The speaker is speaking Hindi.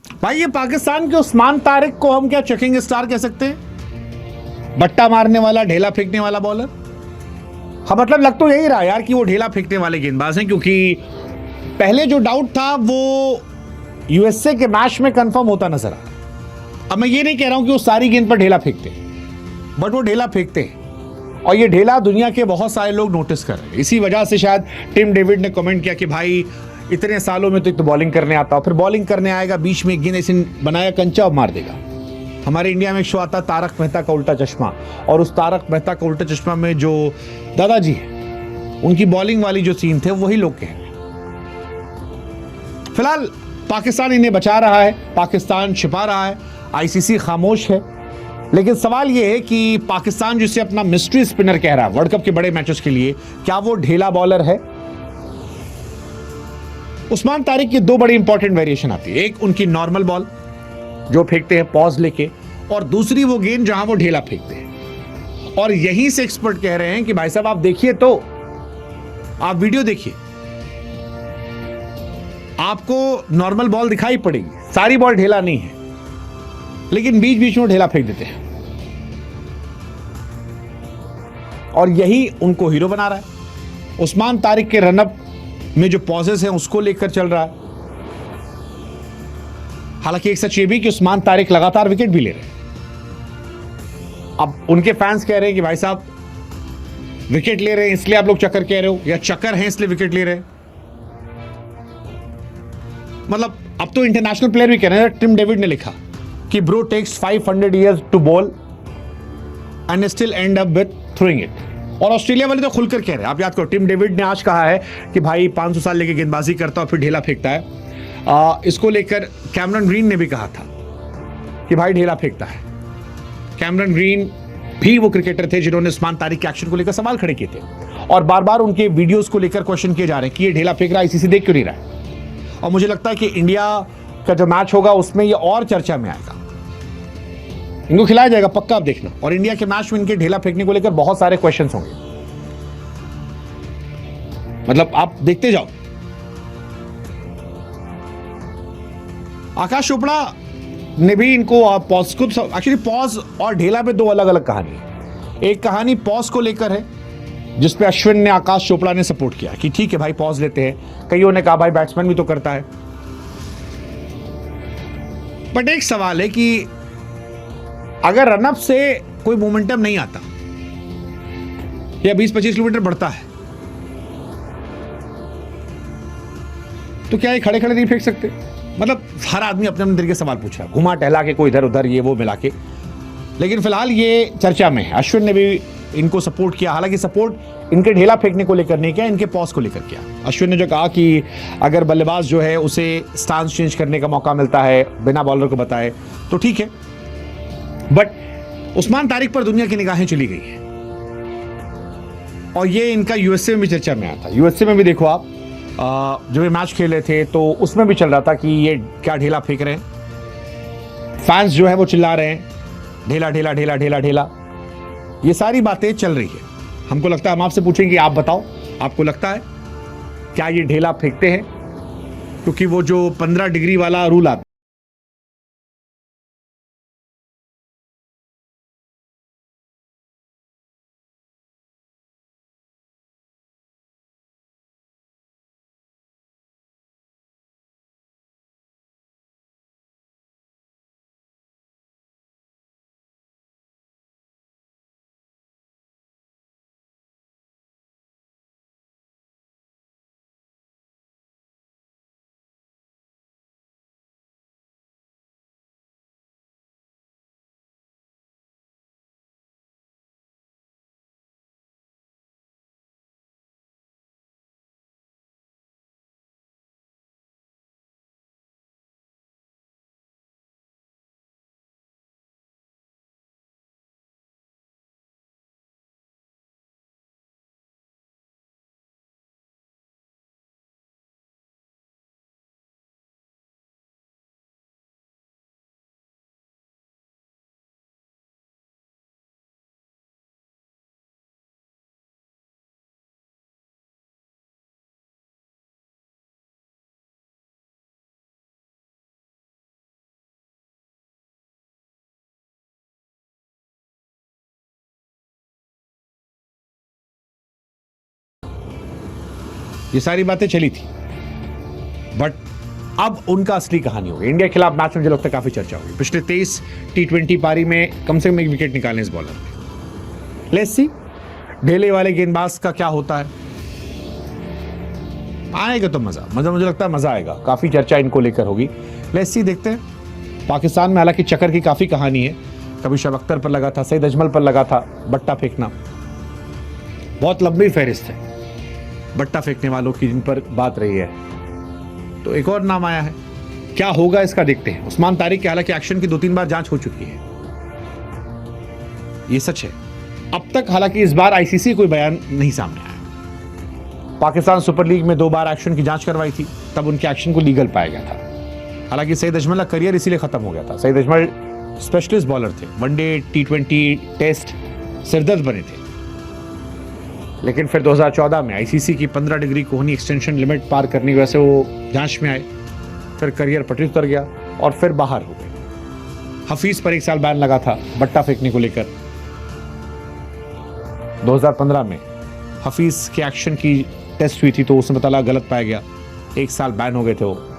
भाई ये पाकिस्तान के उस्मान तारिक को हम क्या चेकिंग स्टार कह सकते हैं? बट्टा मारने वाला, ढेला फेंकने वाला बॉलर। हाँ मतलब लग तो यही रहा यार कि वो ढेला फेंकने वाले गेंदबाज हैं, क्योंकि पहले जो डाउट था वो यूएसए के मैच में कंफर्म होता नजर आया। अब मैं ये नहीं कह रहा हूं कि वो सारी गेंद पर ढेला फेंकते हैं, बट वो ढेला फेंकते हैं, और ये ढेला दुनिया के बहुत सारे लोग नोटिस कर रहे हैं। इसी वजह से शायद टिम डेविड ने कमेंट किया कि भाई इतने सालों में तो बॉलिंग करने आता हो, फिर बॉलिंग करने आएगा, बीच में एक गेंद ऐसे बनाया कंचा और मार देगा। हमारे इंडिया में एक शो आता है तारक मेहता का उल्टा चश्मा, और उस तारक मेहता का उल्टा चश्मा में जो दादाजी है उनकी बॉलिंग वाली जो सीन थे वही लोग कह रहे हैं। फिलहाल पाकिस्तान इन्हें बचा रहा है, पाकिस्तान छिपा रहा है, आईसीसी खामोश है। लेकिन सवाल यह है कि पाकिस्तान जिसे अपना मिस्ट्री स्पिनर कह रहा है वर्ल्ड कप के बड़े मैचेस के लिए, क्या वो ढेला बॉलर है? उस्मान तारिक की दो बड़ी इंपॉर्टेंट वेरिएशन आती है। एक उनकी नॉर्मल बॉल जो फेंकते हैं पॉज लेके, और दूसरी वो गेंद जहां वो ढेला फेंकते हैं। और यहीं से एक्सपर्ट कह रहे हैं कि भाई साहब आप देखिए, तो आप वीडियो देखिए, आपको नॉर्मल बॉल दिखाई पड़ेगी, सारी बॉल ढेला नहीं है, लेकिन बीच बीच में ढेला फेंक देते हैं, और यही उनको हीरो बना रहा है। उस्मान तारिक के रनअप में जो पॉजेस हैं उसको लेकर चल रहा है। हालांकि एक सच ये भी कि उस्मान तारिक लगातार विकेट भी ले रहे हैं। अब उनके फैंस कह रहे हैं कि भाई साहब विकेट ले रहे हैं इसलिए आप लोग चक्कर कह रहे हो, या चक्कर हैं इसलिए विकेट ले रहे हैं। मतलब अब तो इंटरनेशनल प्लेयर भी कह रहे हैं। टिम डेविड ने लिखा कि bro takes 500 years to bowl and still end up with throwing it. और ऑस्ट्रेलिया वाले तो खुलकर कह रहे हैं। आप याद करो, टिम डेविड ने आज कहा है कि भाई 500 साल लेके गेंदबाजी करता और फिर ढेला फेंकता है। इसको लेकर कैमरन ग्रीन ने भी कहा था कि भाई ढेला फेंकता है। कैमरन ग्रीन भी वो क्रिकेटर थे जिन्होंने उस्मान तारिक के एक्शन को लेकर सवाल खड़े किए थे, और बार बार उनके वीडियोस को लेकर क्वेश्चन किए जा रहे हैं कि ये ढेला फेंक रहा है, आईसीसी देख क्यों नहीं रहा है। और मुझे लगता है कि इंडिया का जो मैच होगा उसमें ये और चर्चा में आएगा, इनको खिलाया जाएगा पक्का, आप देखना। और इंडिया के मैच में इनके ढेला फेंकने को लेकर बहुत सारे क्वेश्चंस होंगे, मतलब आप देखते जाओ। आकाश चोपड़ा ने भी इनको पॉज को, एक्चुअली पॉज और ढेला पे दो अलग अलग कहानी है। एक कहानी पॉज को लेकर है जिसपे अश्विन ने, आकाश चोपड़ा ने सपोर्ट किया कि ठीक है भाई पॉज लेते हैं। कईयों ने कहा भाई बैट्समैन भी तो करता है। बट एक सवाल है कि अगर रनअप से कोई मोमेंटम नहीं आता या 20-25 किलोमीटर बढ़ता है, तो क्या ये खड़े खड़े नहीं फेंक सकते? मतलब हर आदमी अपने अपने तरीके से सवाल पूछ रहा है, घुमा टहला के, कोई इधर उधर ये वो मिला के। लेकिन फिलहाल ये चर्चा में है। अश्विन ने भी इनको सपोर्ट किया, हालांकि सपोर्ट इनके ढेला फेंकने को लेकर नहीं किया, इनके पॉज को लेकर किया। अश्विन ने जो कहा कि अगर बल्लेबाज जो है उसे स्टांस चेंज करने का मौका मिलता है बिना बॉलर को बताए तो ठीक है। बट उस्मान तारिक पर दुनिया की निगाहें चली गई हैं, और ये इनका यूएसए में भी चर्चा में आया था। यूएसए में भी देखो आप, जब ये मैच खेले थे तो उसमें भी चल रहा था कि ये क्या ढेला फेंक रहे हैं। फैंस जो है वो चिल्ला रहे हैं ढेला ढेला ढेला ढेला ढेला। ये सारी बातें चल रही है। हमको लगता है हम आपसे पूछेंगे, आप बताओ आपको लगता है क्या ये ढेला फेंकते हैं? क्योंकि वो जो 15 डिग्री वाला रूल आता ये सारी बातें चली थी, बट अब उनका असली कहानी होगी। इंडिया के खिलाफ मैच में मुझे लगता है काफी चर्चा होगी। पिछले 23 T20 पारी में कम से कम एक विकेट निकाले इस बॉलर ने। लेट्स सी ढेले वाले गेंदबाज का क्या होता है। आएगा तो मजा मुझे लगता है मजा आएगा। काफी चर्चा इनको लेकर होगी। लेट्स सी देखते हैं। पाकिस्तान में हालांकि चक्कर की काफी कहानी है। कभी शब अख्तर पर लगा था, सईद अजमल पर लगा था बट्टा फेंकना। बहुत लंबी फहरिस्त है बट्टा फेंकने वालों की जिन पर बात रही है। तो एक और नाम आया है, क्या होगा इसका देखते हैं। उस्मान तारिक की हालांकि एक्शन की 2-3 बार जांच हो चुकी है, ये सच है। अब तक हालांकि इस बार आईसीसी कोई बयान नहीं सामने आया। पाकिस्तान सुपर लीग में 2 बार एक्शन की जांच करवाई थी, तब उनके एक्शन को लीगल पाया गया था। हालांकि सईद अजमल का करियर इसीलिए खत्म हो गया था। सईद अजमल स्पेशलिस्ट बॉलर थे, वनडे T20 टेस्ट सिरदर्द बने थे। लेकिन फिर 2014 में आईसीसी की 15 डिग्री कोहनी एक्सटेंशन लिमिट पार करने की वजह से वो जांच में आए, फिर करियर पटरी उतर गया और फिर बाहर हो गए। हफीज पर 1 साल बैन लगा था बट्टा फेंकने को लेकर। 2015 में हफीज के एक्शन की टेस्ट हुई थी तो उसमें पता लगा गलत पाया गया, 1 साल बैन हो गए थे वो।